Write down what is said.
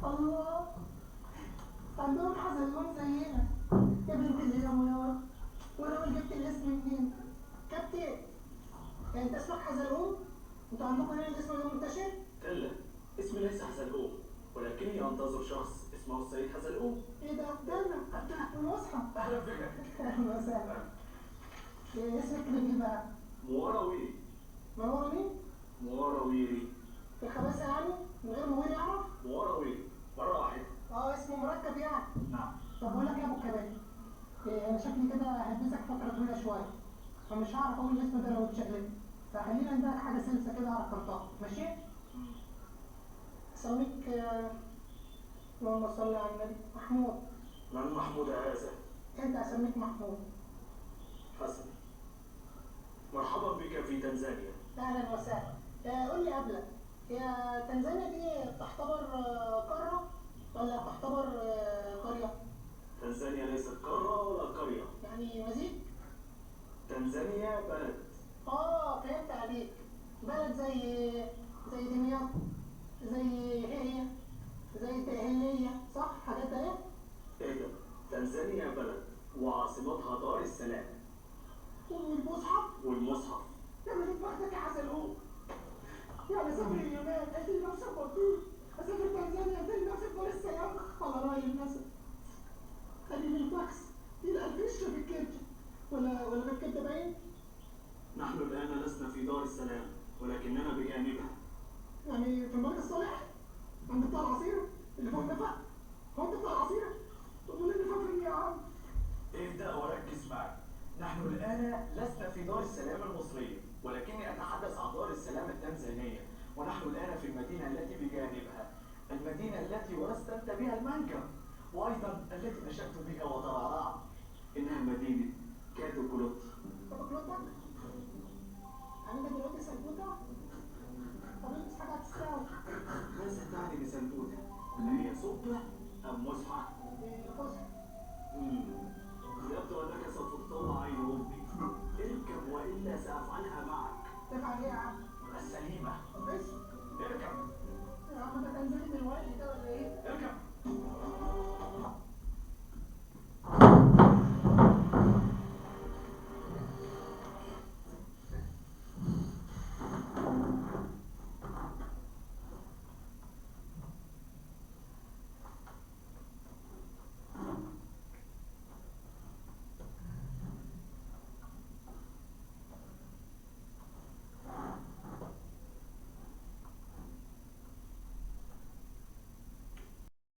الله، عندهم حزلقوم زينا. يا بنت اللي يا منورة، وانا اللي جبت الاسم منين؟ كابتن، انت اسمك حزلقوم؟ انتوا عندكم هنا الاسم ده منتشر؟ كلا، اسمي ليس حزلقوم، ولكني انتظر شخص اسمه السيد حزلقوم. ايه ده انا المصحف. اهلا بك. اهلا وسهلا. إيه اسمك ايه بقى؟ مواراويري. منورة مين؟ مواراويري. في خباثة يعني؟ من غير موير يعرف؟ مواراويري مرة واحدة. اسمه مركب يعني. نعم. طب بقول لك يا ابو الكباتن، إيه انا شكلي كده هلبسك فترة طويلة شوية، فمش هعرف اقول الاسم ده لو اتشقلبت، فخلينا نديك حاجة سلسة كده اعرف انطقها، ماشي؟ اسميك اللهم صل على النبي محمود. من محمود هذا؟ انت اسميك محمود. حسن. مرحبا بك في تنزانيا. اهلا وسهلا. قول لي قبلك، هي تنزانيا دي تعتبر قارة ولا تعتبر قرية؟ تنزانيا ليست قارة ولا قرية. يعني مزيج؟ تنزانيا بلد. فهمت عليك. بلد زي دمياط، زي هي زي تأهيلية، صح؟ حاجات اهي؟ ايه ده؟ تنزانيا بلد وعاصمتها دار السلام. والمصحف؟ والمصحف. يا ولد بختك يا حزلقوم. يعني اسافر اليونان ادي نفسي بطيء، اسافر تنزانيا ادي نفسي دار السلام على رأي الناس. خلي لي البحث الى الفيش في الكركة ولا بالكده باين؟ نحن الآن لسنا في دار السلام، ولكننا بجانبها. يعني في الملك الصالح عند بتاع العصير اللي فوق النفق. هو انت بتاع العصير؟ طب وليه النفق فين يا عم؟ ابدأ وركز معي. نحن الآن لسنا في دار السلام المصرية، ولكني أتحدث عن دار السلام التنزانية، ونحن الآن في المدينة التي بجانبها، المدينة التي ورثت أنت بها المانجا، وأيضا التي نشأت بها وترعرعت. إنها مدينة كادو كولوتي. طب كلوتك؟ يعني انت دلوقتي سلبوتة؟ طب البس حاجة هتستاهل. ماذا تعني بسلبوتة؟ هي سلطة أم مزحة؟ فصل. يبدو أنك سوف تطلع عين أمي. اركب وإلا سأفعلها معك. تفعل ايه يا عم؟ السليمة. طب اسم. اركب. يا عم ده تنزلي دلوقتي ده